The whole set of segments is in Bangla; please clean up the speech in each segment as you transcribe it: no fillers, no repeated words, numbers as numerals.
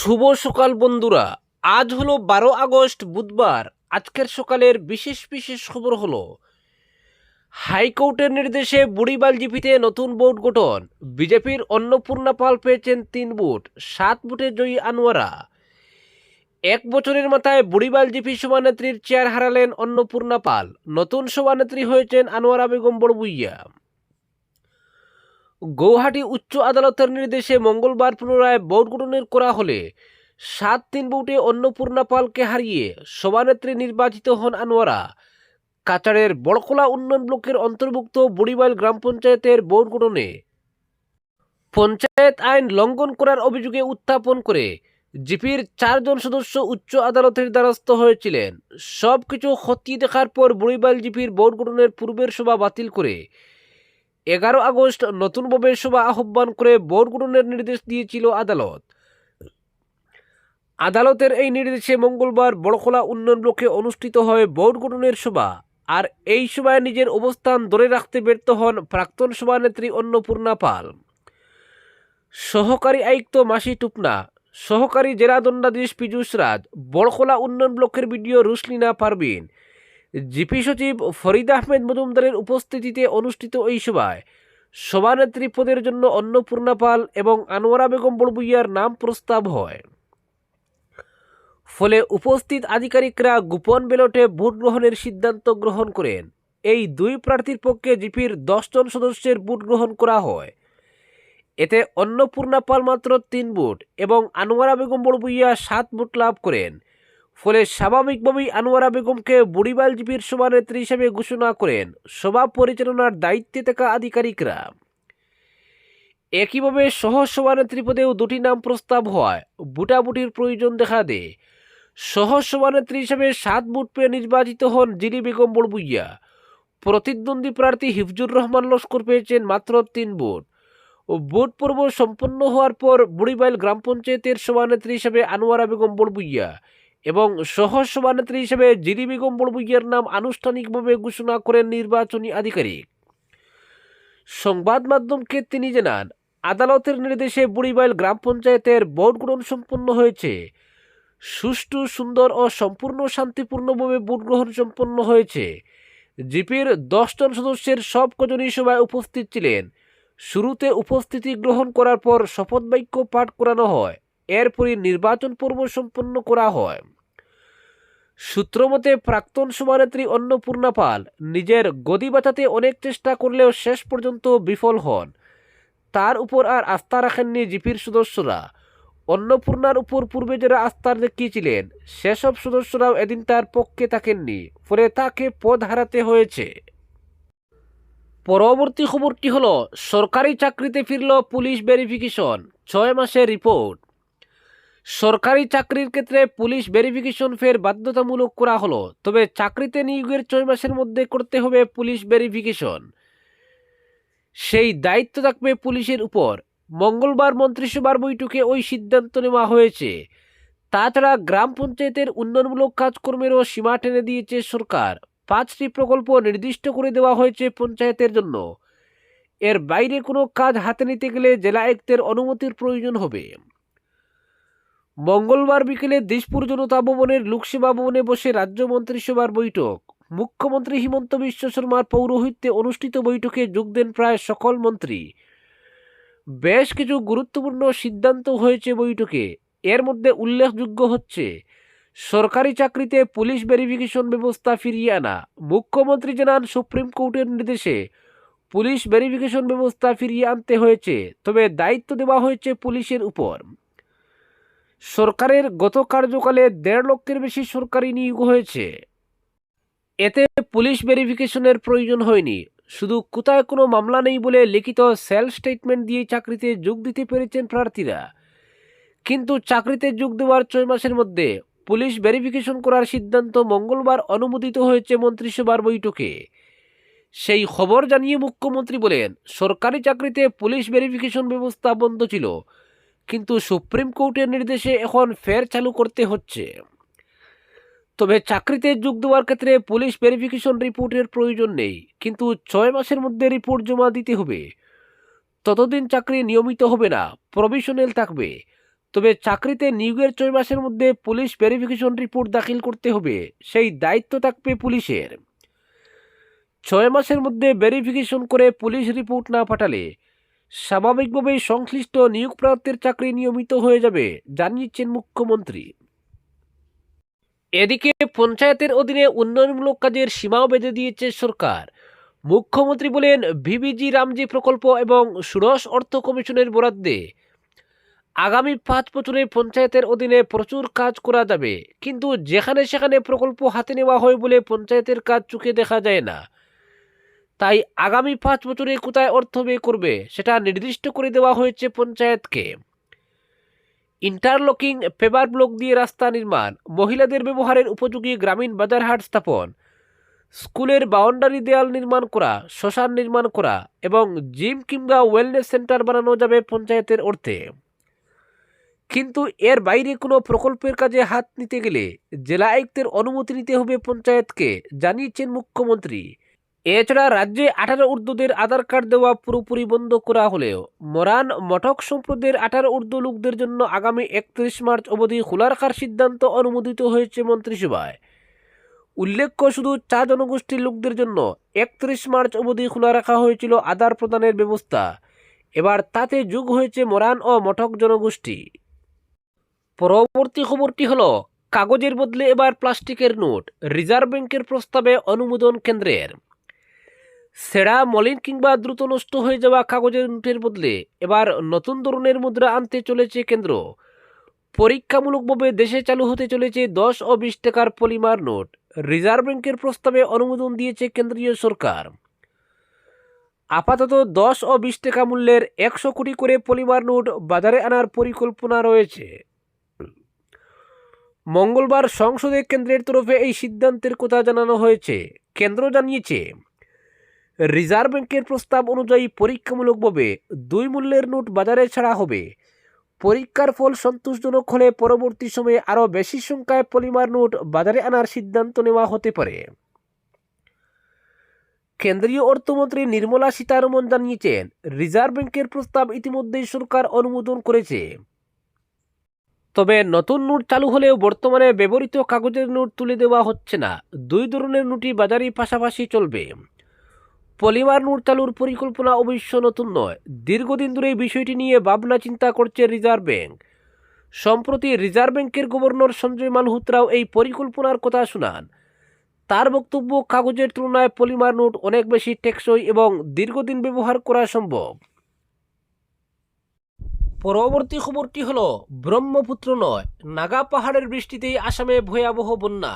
শুভ সকাল বন্ধুরা। আজ হলো 12 আগস্ট বুধবার। আজকের সকালের বিশেষ বিশেষ খবর হলো হাইকোর্টের নির্দেশে বুড়িবাল জিপিতে নতুন বোর্ড গঠন। বিজেপির অন্নপূর্ণা পাল পেয়েছেন 3 ভোট, 7 ভোটে জয়ী আনোয়ারা। 1 বছরের মাথায় বুড়িবাল জিপি সভানেত্রীর চেয়ার হারালেন অন্নপূর্ণা পাল। নতুন সভানেত্রী হয়েছেন আনোয়ারা বেগম বড়বুইয়া। গৌহাটি উচ্চ আদালতের নির্দেশে মঙ্গলবার পুনরায় বোর্ড গঠনের করা হলে 7-3 ভোটে অন্নপূর্ণা পালকে হারিয়ে সভানেত্রী নির্বাচিত হন আনোয়ারা। কাচারের বড়কলা উন্নয়ন ব্লকের অন্তর্ভুক্ত বুড়িবাল গ্রাম পঞ্চায়েতের বোর্ড গঠনে পঞ্চায়েত আইন লঙ্ঘন করার অভিযোগে উত্থাপন করে জিপির 4 জন সদস্য উচ্চ আদালতের দ্বারস্থ হয়েছিলেন। সবকিছু খতিয়ে দেখার পর বুড়িবাল জিপির বোর্ড গঠনের পূর্বের সভা বাতিল করে 11 আগস্ট নতুনভাবে সভা আহ্বান করে বোর্ড গঠনের নির্দেশ দিয়েছিল আদালত। আদালতের এই নির্দেশে মঙ্গলবার বড়খলা উন্নয়ন ব্লকে অনুষ্ঠিত হয় বোর্ড গঠনের সভা। আর এই সভায় নিজের অবস্থান ধরে রাখতে ব্যর্থ হন প্রাক্তন সভানেত্রী অন্নপূর্ণা পাল। সহকারী আয়ুক্ত মাসি টুপনা, সহকারী জেলা দণ্ডাধীশ পীযূষ রাজ, বড়খলা উন্নয়ন ব্লকের বিডিও রুশলিনা পারভিন, জিপি সচিব ফরিদ আহমেদ মজুমদারের উপস্থিতিতে অনুষ্ঠিত এই সভায় সভানেত্রী পদের জন্য অন্নপূর্ণা পাল এবং আনোয়ারা বেগম বড়বুইয়ার নাম প্রস্তাব হয়। ফলে উপস্থিত আধিকারিকরা গোপন ব্যালটে ভোট গ্রহণের সিদ্ধান্ত গ্রহণ করেন। এই দুই প্রার্থীর পক্ষে জিপির 10 জন সদস্যের ভোট গ্রহণ করা হয়। এতে অন্নপূর্ণা পাল মাত্র 3 ভোট এবং আনোয়ারা বেগম বড়বুইয়া 7 ভোট লাভ করেন। ফলে স্বাভাবিকভাবেই আনোয়ারা বেগমকে বুড়িবাল জিপির সভানেত্রী হিসেবে ঘোষণা করেন সভা পরিচালনার দায়িত্বে থাকা আধিকারিকরা। একইভাবে সহ সভানেত্রী পদেও 2টি নাম প্রস্তাব হয়। ভোটাভুটির প্রয়োজন দেখা দেয়। সহ সভানেত্রী হিসেবে 7 ভোট পেয়ে নির্বাচিত হন জিলি বেগম বড়বুইয়া। প্রতিদ্বন্দ্বী প্রার্থী হিফজুর রহমান লস্কর পেয়েছেন মাত্র 3 ভোট। ভোট পর্ব সম্পন্ন হওয়ার পর বুড়িবাইল গ্রাম পঞ্চায়েতের সভানেত্রী হিসেবে আনোয়ারা বেগম বড়বুইয়া এবং সহ সভানেত্রী হিসেবে জিলি বেগম বড়বুইয়ার নাম আনুষ্ঠানিকভাবে ঘোষণা করেন নির্বাচনী আধিকারিক। সংবাদ মাধ্যমকে তিনি জানান, আদালতের নির্দেশে বুড়িবাইল গ্রাম পঞ্চায়েতের ভোট গ্রহণ সম্পন্ন হয়েছে। সুষ্ঠু, সুন্দর ও সম্পূর্ণ শান্তিপূর্ণভাবে ভোট গ্রহণ সম্পন্ন হয়েছে। জিপির 10 জন সদস্যের সব কজনই সভায় উপস্থিত ছিলেন। শুরুতে উপস্থিতি গ্রহণ করার পর শপথ বাক্য পাঠ করানো হয়। এরপরই নির্বাচন পর্ব সম্পন্ন করা হয়। সূত্রমতে প্রাক্তন সভানেত্রী অন্নপূর্ণা পাল নিজের গদি বাঁচাতে অনেক চেষ্টা করলেও শেষ পর্যন্ত বিফল হন। তার উপর আর আস্থা রাখেননি জিপির সদস্যরা। অন্নপূর্ণার উপর পূর্বে যারা আস্থা দেখিয়েছিলেন সেসব সদস্যরাও এদিন তার পক্ষে থাকেননি। ফলে তাকে পদ হারাতে হয়েছে। পরবর্তী খবরটি হলো সরকারি চাকরিতে ফিরল পুলিশ ভেরিফিকেশন, 6 মাসের রিপোর্ট। সরকারি চাকরির ক্ষেত্রে পুলিশ ভেরিফিকেশন ফের বাধ্যতামূলক করা হলো। তবে চাকরিতে নিয়োগের 6 মাসের মধ্যে করতে হবে পুলিশ ভেরিফিকেশন। সেই দায়িত্ব থাকবে পুলিশের উপর। মঙ্গলবার মন্ত্রিসভার বৈঠকে ওই সিদ্ধান্ত নেওয়া হয়েছে। তাছাড়া গ্রাম পঞ্চায়েতের উন্নয়নমূলক কাজকর্মেরও সীমা টেনে দিয়েছে সরকার। 5টি প্রকল্প নির্দিষ্ট করে দেওয়া হয়েছে পঞ্চায়েতের জন্য। এর বাইরে কোনো কাজ হাতে নিতে গেলে জেলা আয়ুক্তের অনুমতির প্রয়োজন হবে। মঙ্গলবার বিকেলে দিশপুর জনতা ভবনের লোকসেবা ভবনে বসে রাজ্য মন্ত্রিসভার বৈঠক। মুখ্যমন্ত্রী হিমন্ত বিশ্ব শর্মার পৌরোহিত্যে অনুষ্ঠিত বৈঠকে যোগ দেন প্রায় সকল মন্ত্রী। বেশ কিছু গুরুত্বপূর্ণ সিদ্ধান্ত হয়েছে বৈঠকে। এর মধ্যে উল্লেখযোগ্য হচ্ছে সরকারি চাকরিতে পুলিশ ভেরিফিকেশন ব্যবস্থা ফিরিয়ে আনা। মুখ্যমন্ত্রী জানান, সুপ্রিম কোর্টের নির্দেশে পুলিশ ভেরিফিকেশন ব্যবস্থা ফিরিয়ে আনতে হয়েছে, তবে দায়িত্ব দেওয়া হয়েছে পুলিশের উপর। সরকারের গত কার্যকালে 1.5 লক্ষের বেশি সরকারি নিয়োগ হয়েছে। এতে পুলিশ ভেরিফিকেশনের প্রয়োজন হয়নি। শুধু কোথায় কোনো মামলা নেই বলে লিখিত সেলফ স্টেটমেন্ট দিয়ে চাকরিতে যোগ দিতে পেরেছেন প্রার্থীরা। কিন্তু চাকরিতে যোগ দেওয়ার 6 মাসের মধ্যে পুলিশ ভেরিফিকেশন করার সিদ্ধান্ত মঙ্গলবার অনুমোদিত হয়েছে মন্ত্রিসভার বৈঠকে। সেই খবর জানিয়ে মুখ্যমন্ত্রী বলেন, সরকারি চাকরিতে পুলিশ ভেরিফিকেশন ব্যবস্থা বন্ধ ছিল, কিন্তু সুপ্রিম কোর্টের নির্দেশে এখন ফের চালু করতে হচ্ছে। তবে চাকরিতে যোগ দেওয়ার ক্ষেত্রে পুলিশ ভেরিফিকেশন রিপোর্টের প্রয়োজন নেই, কিন্তু 6 মাসের মধ্যে রিপোর্ট জমা দিতে হবে। ততদিন চাকরি নিয়মিত হবে না, প্রভিশনাল থাকবে। তবে চাকরিতে নিয়োগের 6 মাসের মধ্যে পুলিশ ভেরিফিকেশন রিপোর্ট দাখিল করতে হবে, সেই দায়িত্ব থাকবে পুলিশের। 6 মাসের মধ্যে ভেরিফিকেশন করে পুলিশ রিপোর্ট না পাঠালে স্বাভাবিকভাবেই সংশ্লিষ্ট নিয়োগ প্রার্থীর চাকরি নিয়মিত হয়ে যাবে, জানিয়েছেন মুখ্যমন্ত্রী। এদিকে পঞ্চায়েতের অধীনে উন্নয়নমূলক কাজের সীমাও বেঁধে দিয়েছে সরকার। মুখ্যমন্ত্রী বলেন, ভিবিজি রামজি প্রকল্প এবং ষোড়শ অর্থ কমিশনের বরাদ্দে আগামী 5 বছরে পঞ্চায়েতের অধীনে প্রচুর কাজ করা যাবে, কিন্তু যেখানে সেখানে প্রকল্প হাতে নেওয়া হয় বলে পঞ্চায়েতের কাজ চোখে দেখা যায় না। তাই আগামী 5 বছরে কোথায় অর্থ ব্যয় করবে সেটা নির্দিষ্ট করে দেওয়া হয়েছে পঞ্চায়েতকে। ইন্টারলকিং পেভার ব্লক দিয়ে রাস্তা নির্মাণ, মহিলাদের ব্যবহারের উপযোগী গ্রামীণ বাজারহাট স্থাপন, স্কুলের বাউন্ডারি দেয়াল নির্মাণ করা, শ্মশান নির্মাণ করা এবং জিম কিংবা ওয়েলনেস সেন্টার বানানো যাবে পঞ্চায়েতের অর্থে। কিন্তু এর বাইরে কোনো প্রকল্পের কাজে হাত নিতে গেলে জেলা আয়ুক্তের অনুমতি নিতে হবে পঞ্চায়েতকে, জানিয়েছেন মুখ্যমন্ত্রী। এছাড়া রাজ্যে 18 ঊর্ধ্বদের আধার কার্ড দেওয়া পুরোপুরি বন্ধ করা হলেও মরান মঠক সম্প্রদায়ের 18 ঊর্ধ্ব লোকদের জন্য আগামী 31 মার্চ অবধি খোলা রাখার সিদ্ধান্ত অনুমোদিত হয়েছে মন্ত্রিসভায়। উল্লেখ্য, শুধু 4 জনগোষ্ঠীর লোকদের জন্য 31 মার্চ অবধি খোলা রাখা হয়েছিল আধার প্রদানের ব্যবস্থা। এবার তাতে যোগ হয়েছে মরান ও মঠক জনগোষ্ঠী। পরবর্তী খবরটি হলো, কাগজের বদলে এবার প্লাস্টিকের নোট, রিজার্ভ ব্যাংকের প্রস্তাবে অনুমোদন কেন্দ্রের। ছেঁড়া, মলিন কিংবা দ্রুত নষ্ট হয়ে যাওয়া কাগজের নোটের বদলে এবার নতুন ধরনের মুদ্রা আনতে চলেছে কেন্দ্র। পরীক্ষামূলকভাবে দেশে চালু হতে চলেছে 10 ও 20 টাকার পলিমার নোট। রিজার্ভ ব্যাংকের প্রস্তাবে অনুমোদন দিয়েছে কেন্দ্রীয় সরকার। আপাতত 10 ও 20 টাকা মূল্যের 100 কোটি করে পলিমার নোট বাজারে আনার পরিকল্পনা রয়েছে। মঙ্গলবার সংসদে কেন্দ্রের তরফে এই সিদ্ধান্তের কথা জানানো হয়েছে। কেন্দ্র জানিয়েছে, রিজার্ভ ব্যাংকের প্রস্তাব অনুযায়ী পরীক্ষামূলকভাবে 2 মূল্যের নোট বাজারে ছাড়া হবে। পরীক্ষার ফল সন্তোষজনক হলে পরবর্তী সময়ে আরও বেশি সংখ্যায় পলিমার নোট বাজারে আনার সিদ্ধান্ত নেওয়া হতে পারে। কেন্দ্রীয় অর্থমন্ত্রী নির্মলা সীতারমণ জানিয়েছেন, রিজার্ভ ব্যাংকের প্রস্তাব ইতিমধ্যেই সরকার অনুমোদন করেছে। তবে নতুন নোট চালু হলেও বর্তমানে ব্যবহৃত কাগজের নোট তুলে দেওয়া হচ্ছে না। 2 ধরনের নোটই বাজারে পাশাপাশি চলবে। পলিমার নোট চালুর পরিকল্পনা অবশ্য নতুন নয়, দীর্ঘদিন ধরে বিষয়টি নিয়ে ভাবনা চিন্তা করছে রিজার্ভ ব্যাংক। সম্প্রতি রিজার্ভ ব্যাংকের গভর্নর সঞ্জয় মালহোত্রাও এই পরিকল্পনার কথা শোনান। তার বক্তব্য, কাগজের তুলনায় পলিমার নোট অনেক বেশি টেকসই এবং দীর্ঘদিন ব্যবহার করা সম্ভব। পরবর্তী খবরটি হলো, ব্রহ্মপুত্র নয়, নাগা পাহাড়ের বৃষ্টিতেই আসামে ভয়াবহ বন্যা।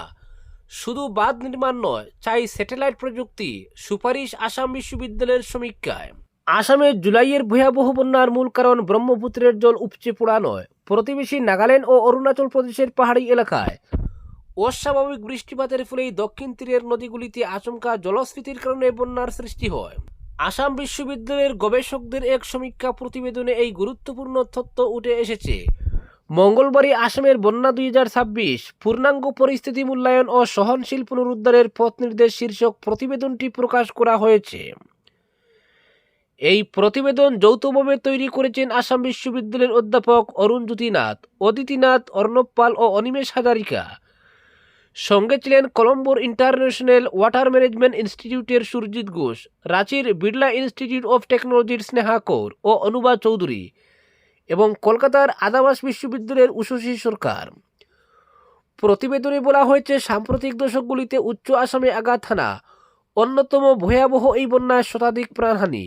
শুধু বাঁধ নির্মাণ নয়, চাই স্যাটেলাইট প্রযুক্তি, সুপারিশ আসাম বিশ্ববিদ্যালয়ের সমীক্ষায়। আসামে জুলাইয়ের ভয়াবহ বন্যার মূল কারণ ব্রহ্মপুত্রের জল উপচে পড়া নয়, প্রতিবেশী নাগাল্যান্ড ও অরুণাচল প্রদেশের পাহাড়ি এলাকায় অস্বাভাবিক বৃষ্টিপাতের ফলেই দক্ষিণ তীরের নদীগুলিতে আচমকা জলস্ফীতির কারণে বন্যার সৃষ্টি হয়। আসাম বিশ্ববিদ্যালয়ের গবেষকদের এক সমীক্ষা প্রতিবেদনে এই গুরুত্বপূর্ণ তথ্য উঠে এসেছে। মঙ্গলবারই আসামের বন্যা 2026 পূর্ণাঙ্গ পরিস্থিতি মূল্যায়ন ও সহনশীল পুনরুদ্ধারের পথ নির্দেশ শীর্ষক প্রতিবেদনটি প্রকাশ করা হয়েছে। এই প্রতিবেদন যৌথভাবে তৈরি করেছেন আসাম বিশ্ববিদ্যালয়ের অধ্যাপক অরুণজ্যোতি নাথ, অদিতি নাথ, অর্ণব পাল ও অনিমেষ হাজারিকা। সঙ্গে ছিলেন কলম্বোর ইন্টারন্যাশনাল ওয়াটার ম্যানেজমেন্ট ইনস্টিটিউটের সুরজিৎ ঘোষ, রাঁচির বিড়লা ইনস্টিটিউট অফ টেকনোলজির স্নেহা কৌর ও অনুবা চৌধুরী এবং কলকাতার আদাবাস বিশ্ববিদ্যালয়ের উষসী সরকার। প্রতিবেদনে বলা হয়েছে, সাম্প্রতিক দশকগুলিতে উচ্চ আসামে আঘাত হানা অন্যতম ভয়াবহ এই বন্যায় শতাধিক প্রাণহানি,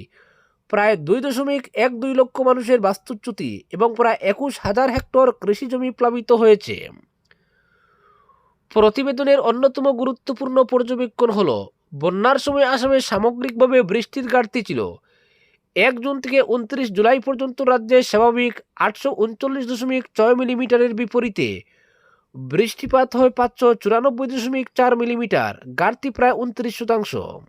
প্রায় 2.12 লক্ষ মানুষের বাস্তুচ্যুতি এবং প্রায় 21,000 হেক্টর কৃষিজমি প্লাবিত হয়েছে। প্রতিবেদনের অন্যতম গুরুত্বপূর্ণ পর্যবেক্ষণ হল, বন্যার সময় আসামে সামগ্রিকভাবে বৃষ্টির ঘাটতি ছিল। 1 জুন থেকে 29 জুলাই পর্যন্ত রাজ্যে স্বাভাবিক 839.6 মিলিমিটারের বিপরীতে বৃষ্টিপাত হয় 594.4 মিলিমিটার, ঘাটতি প্রায় 29%।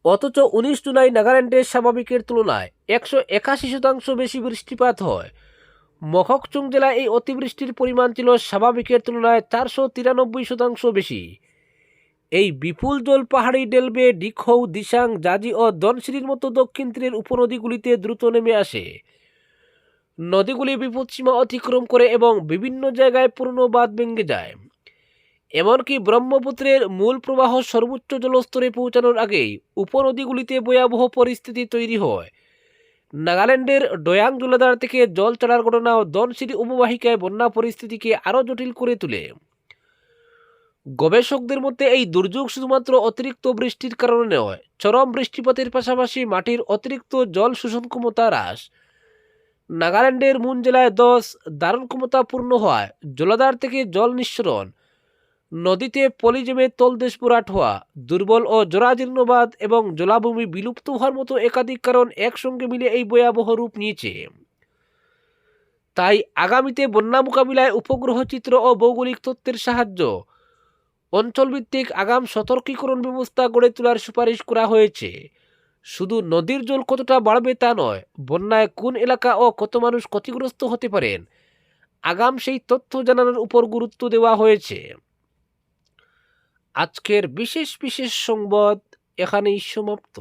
অথচ 19 জুলাই নাগাল্যান্ডের স্বাভাবিকের তুলনায় 181% বেশি বৃষ্টিপাত হয়। মখকচুং জেলায় এই অতিবৃষ্টির পরিমাণ ছিল স্বাভাবিকের তুলনায় 493% বেশি। এই বিপুল জল পাহাড়ি ডেলবে, ডিখৌ, দিসাং, জাজি ও ধনসিরির মতো দক্ষিণ তীরের উপনদীগুলিতে দ্রুত নেমে আসে। নদীগুলি বিপদসীমা অতিক্রম করে এবং বিভিন্ন জায়গায় পুরনো বাঁধ ভেঙে যায়। এমনকি ব্রহ্মপুত্রের মূল প্রবাহ সর্বোচ্চ জলস্তরে পৌঁছানোর আগেই উপনদীগুলিতে ভয়াবহ পরিস্থিতি তৈরি হয়। নাগাল্যান্ডের ডয়াং জলাধার থেকে জল ছাড়ার ঘটনাও ধনশিরি উপবাহিকায় বন্যা পরিস্থিতিকে আরও জটিল করে তোলে। গবেষকদের মধ্যে এই দুর্যোগ শুধুমাত্র অতিরিক্ত বৃষ্টির কারণে নয়, চরম বৃষ্টিপাতের পাশাপাশি মাটির অতিরিক্ত জল শোষণ ক্ষমতা হ্রাস। নাগাল্যান্ডের মুন জেলায় 10 ধারণ ক্ষমতা পূর্ণ হওয়ায় জলাধার থেকে জল নিঃসরণ, নদীতে পলি জমে তলদেশ ভরাট হওয়া, দুর্বল ও জরাজীর্ণ বাঁধ এবং জলাভূমি বিলুপ্ত হওয়ার মতো একাধিক কারণ একসঙ্গে মিলে এই ভয়াবহ রূপ নিয়েছে। তাই আগামীতে বন্যা মোকাবিলায় উপগ্রহ চিত্র ও ভৌগোলিক তথ্যের সাহায্য অঞ্চলভিত্তিক আগাম সতর্কীকরণ ব্যবস্থা গড়ে তোলার সুপারিশ করা হয়েছে। শুধু নদীর জল কতটা বাড়বে তা নয়, বন্যায় কোন এলাকা ও কত মানুষ ক্ষতিগ্রস্ত হতে পারেন আগাম সেই তথ্য জানানোর উপর গুরুত্ব দেওয়া হয়েছে। আজকের বিশেষ সংবাদ এখানেই সমাপ্ত।